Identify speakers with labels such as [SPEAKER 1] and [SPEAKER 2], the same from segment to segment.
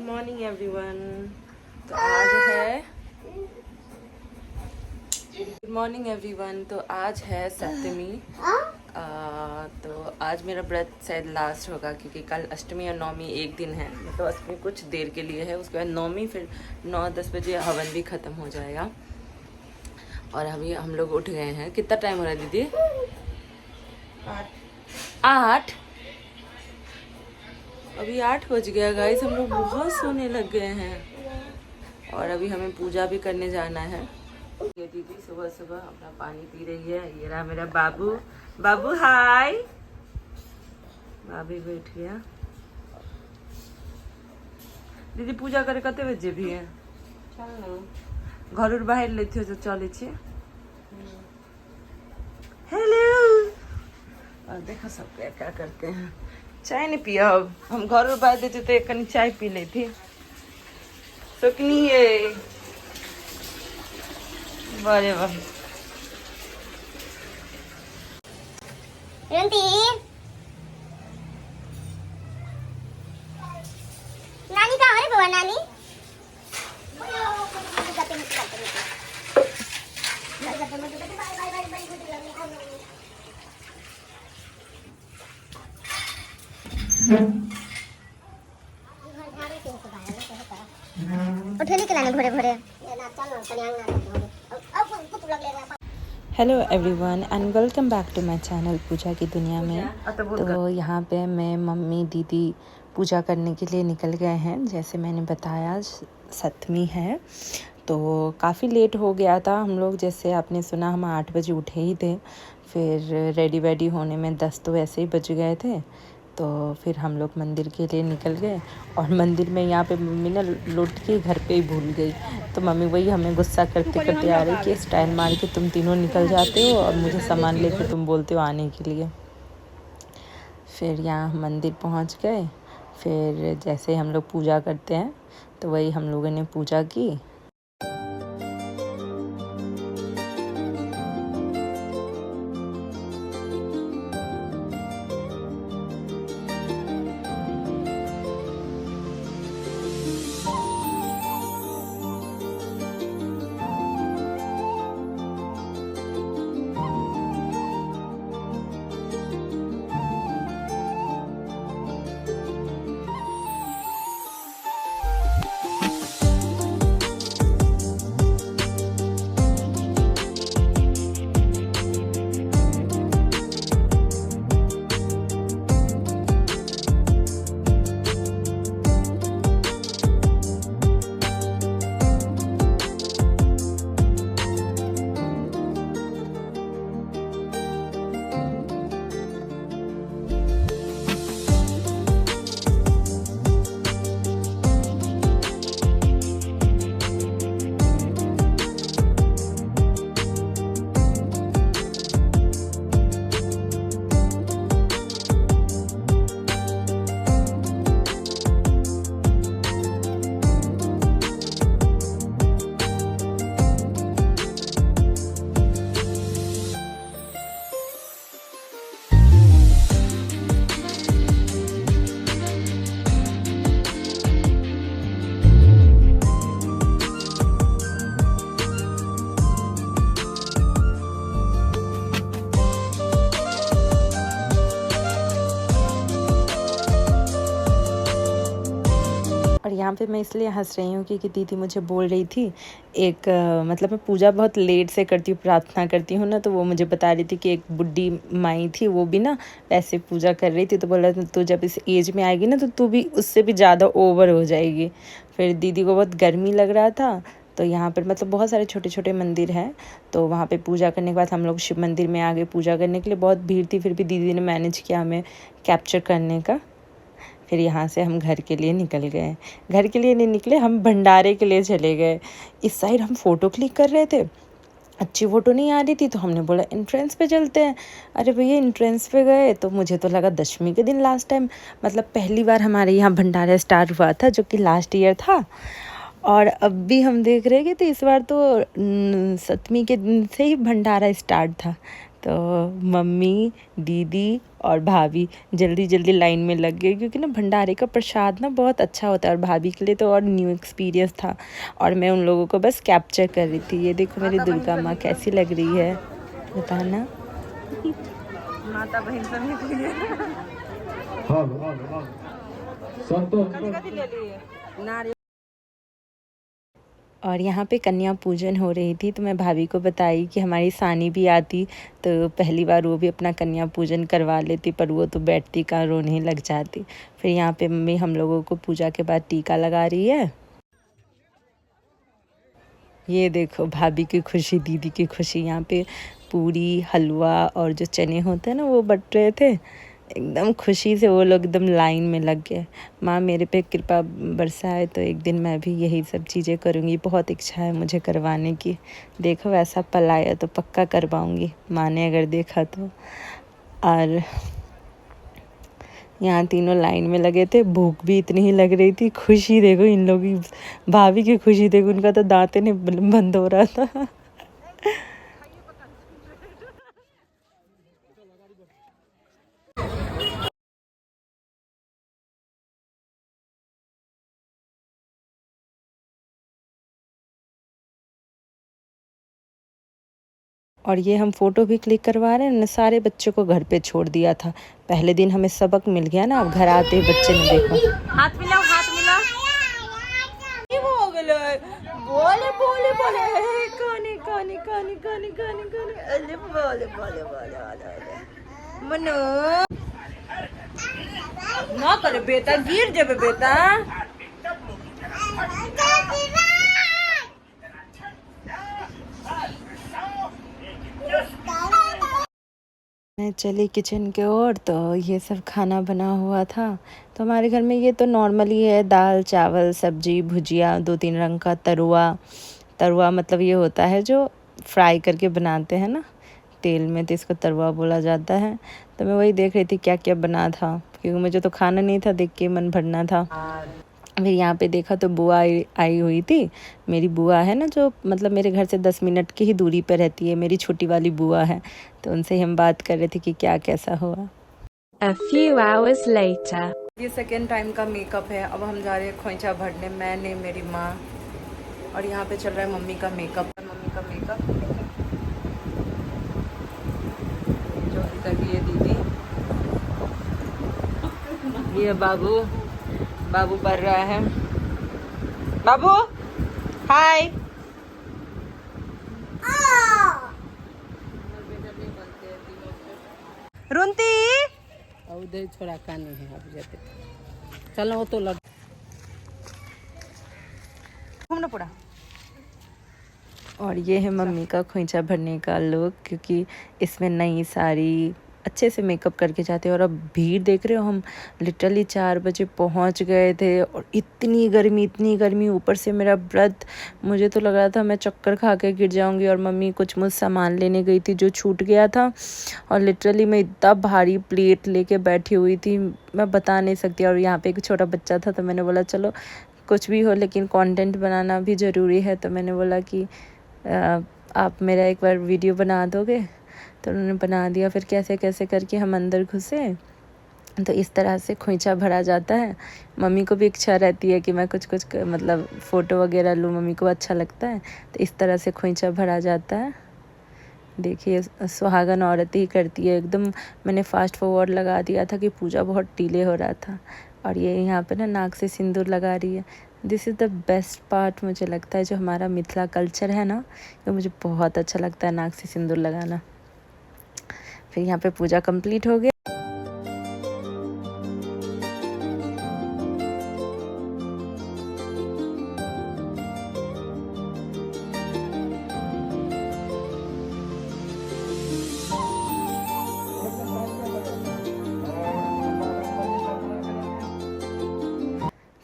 [SPEAKER 1] Morning everyone. तो आज है गुड मॉर्निंग एवरीवन। तो आज है सप्तमी। तो आज मेरा व्रत शायद लास्ट होगा क्योंकि कल अष्टमी और नवमी एक दिन है। मतलब अष्टमी कुछ देर के लिए है, उसके बाद नवमी फिर 9-10 बजे हवन भी ख़त्म हो जाएगा। और अभी हम लोग उठ गए हैं। कितना टाइम हो रहा है दीदी? 8। अभी 8 बज गया गाइस। हम लोग बहुत सोने लग गए हैं और अभी हमें पूजा भी करने जाना है। ये दीदी सुबह सुबह अपना पानी पी रही है। ये रहा मेरा बाबू। बाबू हाय। भाभी बैठ गया। दीदी पूजा करे कते बजे भी है? घर बाहर लेते हो तो चले छे। हेलो। और देखो सब क्या करते हैं। चाय नहीं पिया। अब हम घर में बाहर देते तो एक कनी चाय पी लेती। सुकनी है वाह वाह।
[SPEAKER 2] नानी कहाँ है बुआ नानी? उठेली के लाने भोरे भोरे।
[SPEAKER 3] Hello everyone and welcome back to my channel Pooja की दुनिया में। तो यहाँ पे मैं मम्मी दीदी पूजा करने के लिए निकल गए हैं। जैसे मैंने बताया सप्तमी है तो काफ़ी लेट हो गया था हम लोग। जैसे आपने सुना हम 8 बजे उठे ही थे। फिर रेडी वेडी होने में 10 तो वैसे ही बज गए थे। तो फिर हम लोग मंदिर के लिए निकल गए और मंदिर में यहाँ पे मम्मी ना लौट के घर पे ही भूल गई। तो मम्मी वही हमें गुस्सा करते करते आ रही कि स्टाइल मार के तुम तीनों निकल जाते हो और मुझे सामान लेके तुम बोलते हो आने के लिए। फिर यहाँ मंदिर पहुँच गए। फिर जैसे हम लोग पूजा करते हैं तो वही हम लोगों ने पूजा की। और यहाँ पे मैं इसलिए हंस रही हूँ क्योंकि दीदी मुझे बोल रही थी मतलब मैं पूजा बहुत लेट से करती हूँ, प्रार्थना करती हूँ ना। तो वो मुझे बता रही थी कि एक बुढ़ी माई थी वो भी ना वैसे पूजा कर रही थी। तो बोला तू जब इस एज में आएगी ना तो तू भी उससे भी ज़्यादा ओवर हो जाएगी। फिर दीदी को बहुत गर्मी लग रहा था। तो यहाँ पर मतलब बहुत सारे छोटे छोटे मंदिर हैं। तो वहाँ पे पूजा करने के बाद हम लोग शिव मंदिर में आ गए पूजा करने के लिए। बहुत भीड़ थी फिर भी दीदी ने मैनेज किया हमें कैप्चर करने का। फिर यहाँ से हम घर के लिए निकल गए। घर के लिए नहीं निकले, हम भंडारे के लिए चले गए। इस साइड हम फ़ोटो क्लिक कर रहे थे, अच्छी फ़ोटो नहीं आ रही थी तो हमने बोला एंट्रेंस पे चलते हैं। अरे भैया एंट्रेंस पे गए तो मुझे तो लगा दशमी के दिन लास्ट टाइम मतलब पहली बार हमारे यहाँ भंडारा स्टार्ट हुआ था जो कि लास्ट ईयर था। और अब भी हम देख रहे हैं कि तो इस बार तो सप्तमी के दिन से ही भंडारा स्टार्ट था। तो मम्मी, दीदी और भाभी जल्दी जल्दी लाइन में लग गए, क्योंकि ना भंडारे का प्रसाद ना बहुत अच्छा होता है और भाभी के लिए तो और न्यू एक्सपीरियंस था। और मैं उन लोगों को बस कैप्चर कर रही थी। ये देखो मेरी दुर्गा माँ कैसी लग रही है, बताना।
[SPEAKER 1] माता बहन सब
[SPEAKER 3] और यहाँ पे कन्या पूजन हो रही थी, तो मैं भाभी को बताई कि हमारी सानी भी आती तो पहली बार वो भी अपना कन्या पूजन करवा लेती, पर वो तो बैठती का रोने लग जाती। फिर यहाँ पे मम्मी हम लोगों को पूजा के बाद टीका लगा रही है। ये देखो भाभी की खुशी, दीदी की खुशी। यहाँ पे पूरी, हलवा और जो चने होते हैं ना वो बट रहे थे। एकदम खुशी से वो लोग एकदम लाइन में लग गए। माँ मेरे पे कृपा बरसाए तो एक दिन मैं भी यही सब चीज़ें करूँगी। बहुत इच्छा है मुझे करवाने की। देखो वैसा पल आया तो पक्का करवाऊँगी, माँ ने अगर देखा तो। और यहाँ तीनों लाइन में लगे थे। भूख भी इतनी ही लग रही थी। खुशी देखो इन लोगों की, भाभी की खुशी देखो, उनका तो दांते नहीं बंद हो रहा था। और ये हम फ़ोटो भी क्लिक करवा रहे हैं। सारे बच्चों को घर पे छोड़ दिया था। पहले दिन हमें सबक मिल गया ना, अब घर आते ही बच्चे ने देखो।
[SPEAKER 1] हाथ मिलाओ, हाथ मिलाओ। ये हो गलो, बोले बोले बोले काने काने काने काने काने काने, अरे बोले बोले बोले बोले मनो ना करे बेटा, गिर जाबे बेटा।
[SPEAKER 3] मैं चली किचन के ओर, तो ये सब खाना बना हुआ था। तो हमारे घर में ये तो नॉर्मली है, दाल चावल सब्जी भुजिया, 2-3 रंग का तरुआ मतलब ये होता है जो फ्राई करके बनाते हैं ना तेल में, तो इसको तरुआ बोला जाता है। तो मैं वही देख रही थी क्या क्या बना था, क्योंकि मुझे तो खाना नहीं था, देख के मन भरना था। फिर यहाँ पे देखा तो बुआ आई हुई थी। मेरी बुआ है ना, जो मतलब मेरे घर से 10 मिनट की ही दूरी पर रहती है, मेरी छोटी वाली बुआ है। तो उनसे हम बात कर रहे थे कि क्या कैसा हुआ।
[SPEAKER 4] A few hours later.
[SPEAKER 1] ये सेकेंड टाइम का मेकअप है। अब हम जा रहे हैं खोइंचा भरने, मैंने, मेरी माँ। और यहाँ पे चल रहा है मम्मी का मेकअप। जो कर रही है दीदी। ये बाबू पढ़ रहा है। बाबू हाय। रुंती उधर छोड़ा कान है, अब जाते चलो वो तो लग घूमना पड़ा।
[SPEAKER 3] और ये है मम्मी का खोइंचा भरने का लुक, क्योंकि इसमें नई साड़ी अच्छे से मेकअप करके जाते हैं। और अब भीड़ देख रहे हो, हम लिटरली 4 बजे पहुंच गए थे और इतनी गर्मी, ऊपर से मेरा व्रत। मुझे तो लग रहा था मैं चक्कर खा के गिर जाऊंगी। और मम्मी कुछ मुझ सामान लेने गई थी जो छूट गया था, और लिटरली मैं इतना भारी प्लेट लेके बैठी हुई थी, मैं बता नहीं सकती। और यहाँ पे एक छोटा बच्चा था, तो मैंने बोला चलो कुछ भी हो लेकिन कंटेंट बनाना भी ज़रूरी है। तो मैंने बोला कि आप मेरा एक बार वीडियो बना दोगे, तो उन्होंने बना दिया। फिर कैसे कैसे करके हम अंदर घुसे। तो इस तरह से खोइंचा भरा जाता है। मम्मी को भी इच्छा रहती है कि मैं कुछ मतलब फ़ोटो वगैरह लूँ, मम्मी को अच्छा लगता है। तो इस तरह से खोइंचा भरा जाता है। देखिए सुहागन औरत ही करती है एकदम। मैंने फास्ट फॉरवर्ड लगा दिया था कि पूजा बहुत डिले हो रहा था। और ये यहाँ पे ना नाक से सिंदूर लगा रही है। This is the best part मुझे लगता है, जो हमारा मिथिला कल्चर है ना, तो मुझे बहुत अच्छा लगता है नाक से सिंदूर लगाना। फिर यहाँ पे पूजा कंप्लीट हो गया।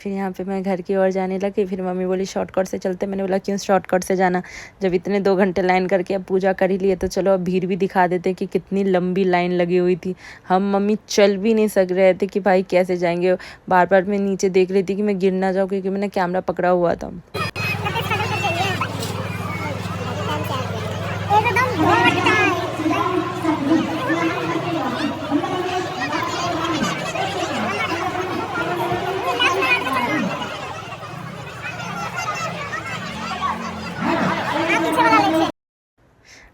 [SPEAKER 3] फिर यहाँ पे मैं घर की ओर जाने लगी। फिर मम्मी बोली शॉर्टकट से चलते। मैंने बोला क्यों शॉर्टकट से जाना, जब इतने 2 घंटे लाइन करके अब पूजा कर ही लिए, तो चलो अब भीड़ भी दिखा देते कि कितनी लंबी लाइन लगी हुई थी। हम मम्मी चल भी नहीं सक रहे थे कि भाई कैसे जाएंगे। बार बार मैं नीचे देख रही थी कि मैं गिर ना जाऊँ, क्योंकि मैंने कैमरा पकड़ा हुआ था।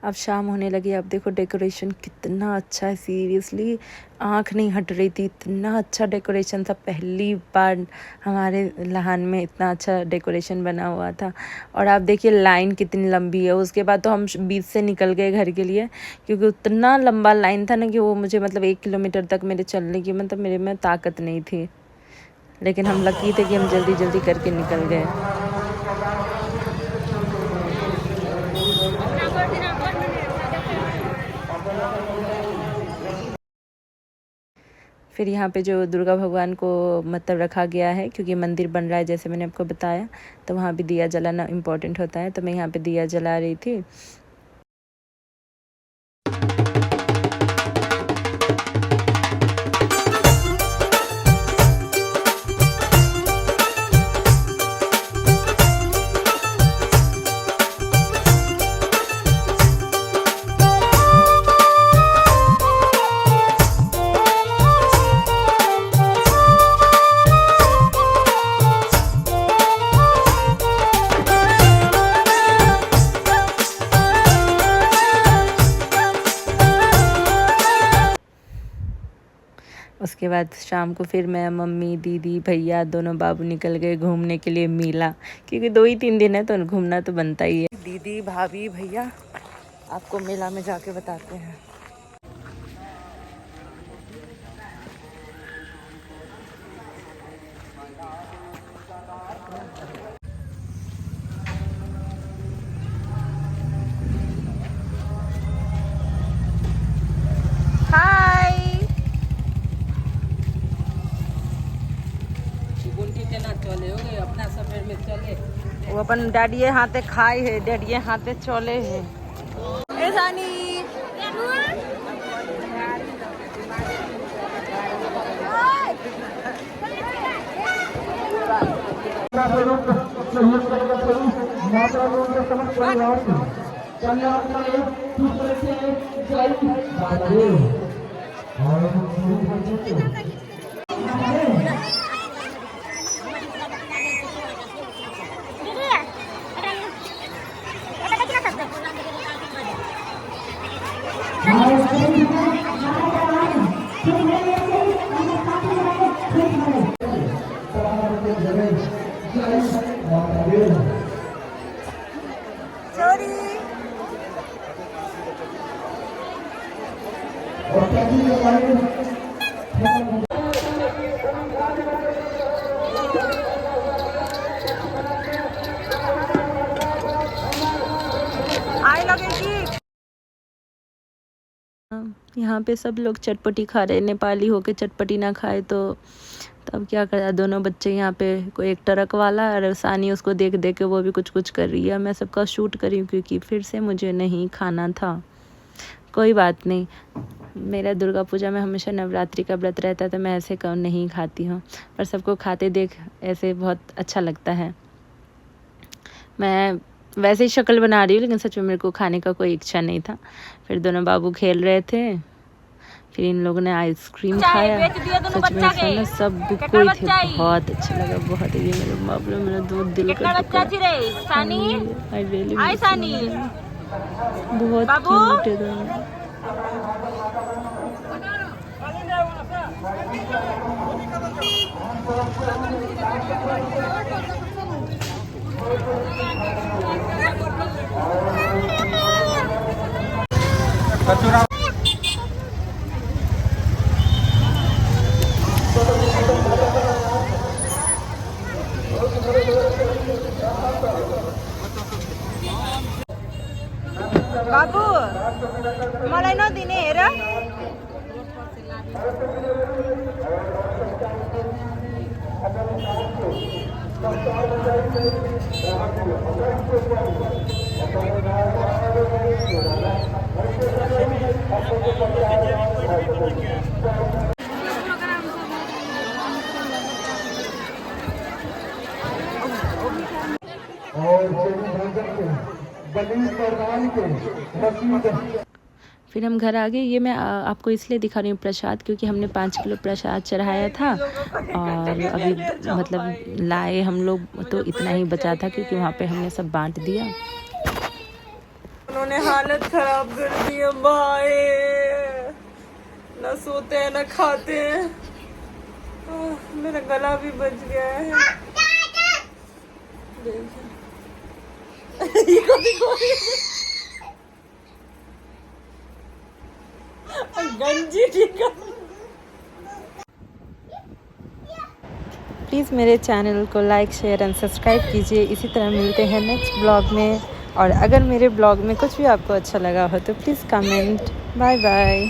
[SPEAKER 3] अब शाम होने लगी। अब देखो डेकोरेशन कितना अच्छा है, सीरियसली आँख नहीं हट रही थी, इतना अच्छा डेकोरेशन था। पहली बार हमारे लहान में इतना अच्छा डेकोरेशन बना हुआ था। और आप देखिए लाइन कितनी लंबी है। उसके बाद तो हम बीच से निकल गए घर के लिए, क्योंकि उतना लंबा लाइन था ना कि वो मुझे मतलब 1 किलोमीटर तक मेरे चलने की मतलब मेरे में ताकत नहीं थी। लेकिन हम लकी थे कि हम जल्दी जल्दी करके निकल गए। फिर यहाँ पे जो दुर्गा भगवान को मतलब रखा गया है, क्योंकि मंदिर बन रहा है जैसे मैंने आपको बताया, तो वहाँ भी दिया जलाना इम्पोर्टेंट होता है। तो मैं यहाँ पे दिया जला रही थी। उसके बाद शाम को फिर मैं, मम्मी, दीदी, भैया दोनों बाबू निकल गए घूमने के लिए मेला, क्योंकि 2 ही 3 दिन है तो घूमना तो बनता ही है। दीदी, भाभी, भैया आपको मेला में जाके बताते हैं। वो अपन डैडिये हाथे खाए है, डैडिये हाथे चले है। यहाँ पे सब लोग चटपटी खा रहे, नेपाली होके चटपटी ना खाए तो तब क्या करा। दोनों बच्चे यहाँ पे, कोई एक ट्रक वाला और सानी उसको देख देख के वो भी कुछ कुछ कर रही है। मैं सबका शूट करी हूँ क्योंकि फिर से मुझे नहीं खाना था। कोई बात नहीं, मेरा दुर्गा पूजा में हमेशा नवरात्रि का व्रत रहता है तो मैं ऐसे कम नहीं खाती हूँ, पर सबको खाते देख ऐसे बहुत अच्छा लगता है। मैं वैसे ही शक्ल बना रही हूँ, लेकिन सच में मेरे को खाने का कोई इच्छा नहीं था। फिर दोनों बाबू खेल रहे थे, फिर इन लोगों ने आइसक्रीम खाया। सच में ना सब कोई थे, बहुत अच्छा लगा, बहुत। ये मेरे बाबू, मेरा दूध दिल का बहुत क्यूट है दोनों। बाबू मलाई नदिने हेर। फिर हम घर आ गए। ये मैं आपको इसलिए दिखा रही हूँ प्रसाद, क्योंकि हमने 5 किलो प्रसाद चढ़ाया था और अभी मतलब लाए हम लोग तो इतना ही बचा था, क्योंकि वहाँ पे हमने सब बांट दिया।
[SPEAKER 1] इन्होंने हालत खराब कर दी है भाई, ना सोते हैं ना खाते हैं। मेरा गला भी बच गया है। गंजी ठीक है।
[SPEAKER 3] प्लीज़ मेरे चैनल को लाइक शेयर एंड सब्सक्राइब कीजिए। इसी तरह मिलते हैं नेक्स्ट ब्लॉग में। और अगर मेरे ब्लॉग में कुछ भी आपको अच्छा लगा हो तो प्लीज़ कमेंट। Bye bye.